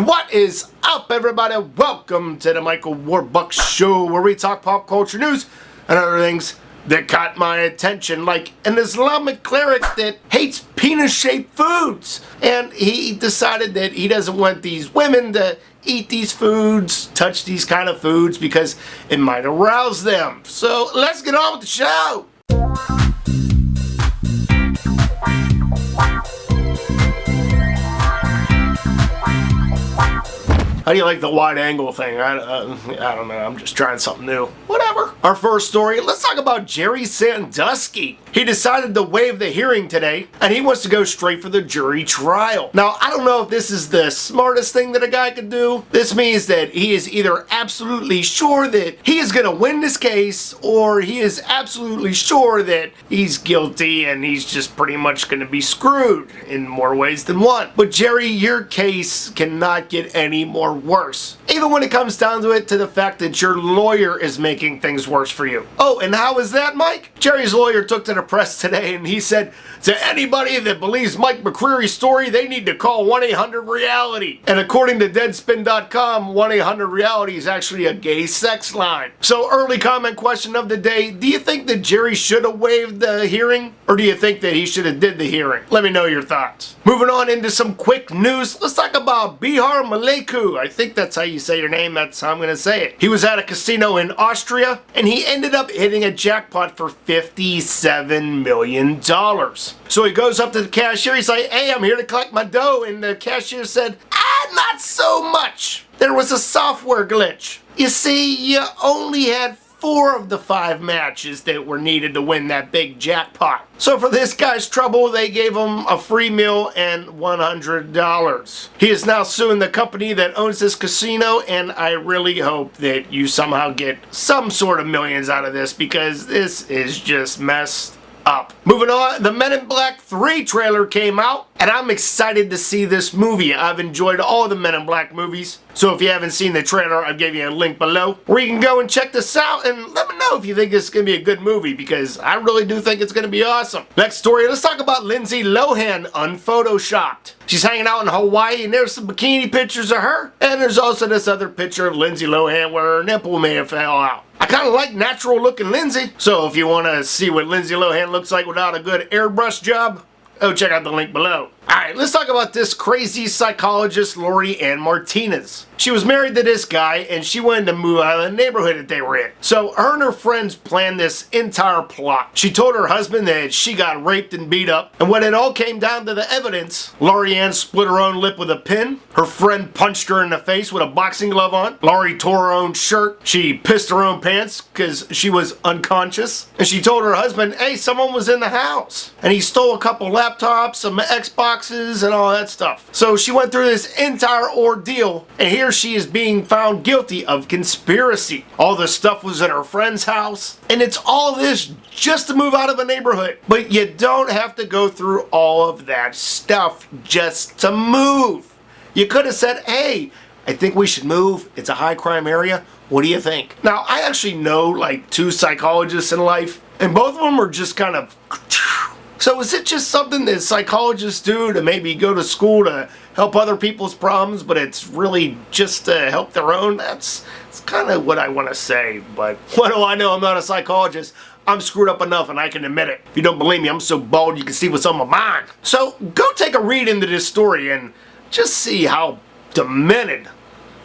And what is up, everybody? Welcome to the Michael Warbux Show, where we talk pop culture news and other things that caught my attention, like an Islamic cleric that hates penis-shaped foods. And he decided that he doesn't want these women to eat these foods, touch these kind of foods, because it might arouse them. So let's get on with the show. How do you like the wide angle thing? I don't know. I'm just trying something new. Whatever. Our first story, let's talk about Jerry Sandusky. He decided to waive the hearing today, and he wants to go straight for the jury trial. Now, I don't know if this is the smartest thing that a guy could do. This means that he is either absolutely sure that he is going to win this case, or he is absolutely sure that he's guilty and he's just pretty much going to be screwed in more ways than one. But Jerry, your case cannot get any more worse. Even when it comes down to it, to the fact that your lawyer is making things worse for you. Oh, and how is that, Mike? Jerry's lawyer took to the press today and he said, to anybody that believes Mike McCreary's story, they need to call 1-800-REALITY. And according to Deadspin.com, 1-800-REALITY is actually a gay sex line. So early comment question of the day, do you think that Jerry should have waived the hearing? Or do you think that he should have did the hearing? Let me know your thoughts. Moving on into some quick news, let's talk about Bihar Maleku. I think that's how you say your name, that's how I'm going to say it. He was at a casino in Austria, and he ended up hitting a jackpot for $57 million. So he goes up to the cashier, he's like, hey, I'm here to collect my dough, and the cashier said, not so much. There was a software glitch. You see, you only had 4 of the 5 matches that were needed to win that big jackpot. So for this guy's trouble, they gave him a free meal and $100. He is now suing the company that owns this casino, and I really hope that you somehow get some sort of millions out of this, because this is just messed up. Moving on, the Men in Black 3 trailer came out, and I'm excited to see this movie. I've enjoyed all the Men in Black movies, so if you haven't seen the trailer, I'll give you a link below where you can go and check this out, and let me know if you think it's going to be a good movie, because I really do think it's going to be awesome. Next story, let's talk about Lindsay Lohan unphotoshopped. She's hanging out in Hawaii, and there's some bikini pictures of her, and there's also this other picture of Lindsay Lohan where her nipple may have fell out. I kind of like natural looking Lindsay, so if you want to see what Lindsay Lohan looks like without a good airbrush job, go check out the link below. Alright, let's talk about this crazy psychologist, Lori Ann Martinez. She was married to this guy, and she wanted to move out of the neighborhood that they were in. So her and her friends planned this entire plot. She told her husband that she got raped and beat up, and when it all came down to the evidence, Lori Ann split her own lip with a pin, her friend punched her in the face with a boxing glove on, Lori tore her own shirt, she pissed her own pants because she was unconscious, and she told her husband, hey, someone was in the house, and he stole a couple laptops, some Xboxes, and all that stuff. So she went through this entire ordeal, and here she is being found guilty of conspiracy. All the stuff was at her friend's house, and it's all this just to move out of a neighborhood. But you don't have to go through all of that stuff just to move. You could have said, hey, I think we should move. It's a high crime area. What do you think? Now, I actually know like 2 psychologists in life, and both of them are just kind of... So is it just something that psychologists do to maybe go to school to help other people's problems, but it's really just to help their own? That's kind of what I want to say, but what do I know? I'm not a psychologist. I'm screwed up enough and I can admit it. If you don't believe me, I'm so bald you can see what's on my mind. So go take a read into this story and just see how demented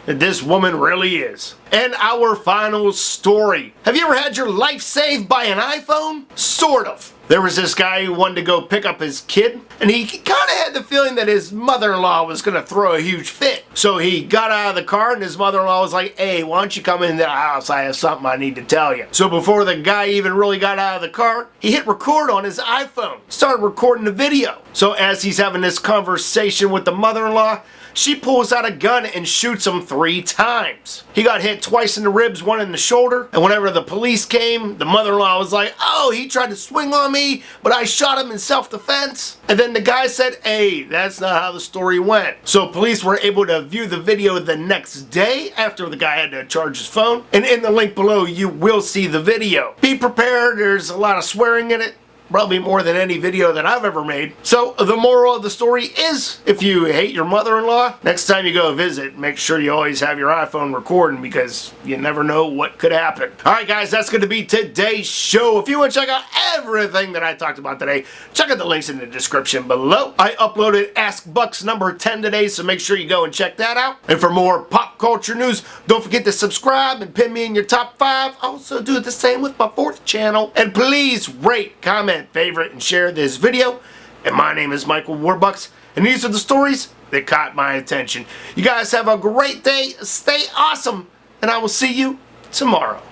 that this woman really is. And our final story. Have you ever had your life saved by an iPhone? Sort of. There was this guy who wanted to go pick up his kid, and he kind of had the feeling that his mother-in-law was going to throw a huge fit. So he got out of the car, and his mother-in-law was like, hey, why don't you come into the house? I have something I need to tell you. So before the guy even really got out of the car, he hit record on his iPhone, started recording the video. So as he's having this conversation with the mother-in-law, she pulls out a gun and shoots him 3 times. He got hit twice in the ribs, 1 in the shoulder, and whenever the police came, the mother-in-law was like, oh, he tried to swing on me, but I shot him in self-defense. And then the guy said, hey, that's not how the story went. So police were able to view the video the next day after the guy had to charge his phone, and in the link below, you will see the video. Be prepared, there's a lot of swearing in it. probably more than any video that I've ever made. So the moral of the story is, if you hate your mother-in-law, next time you go visit, make sure you always have your iPhone recording, because you never know what could happen. Alright guys, that's going to be today's show. If you want to check out everything that I talked about today, check out the links in the description below. I uploaded Ask Bucks number 10 today, so make sure you go and check that out. And for more pop culture news, don't forget to subscribe and pin me in your top 5. Also do the same with my 4th channel. And please rate, comment, favorite, and share this video. And my name is Michael Warbux, and these are the stories that caught my attention. You guys have a great day, stay awesome, and I will see you tomorrow.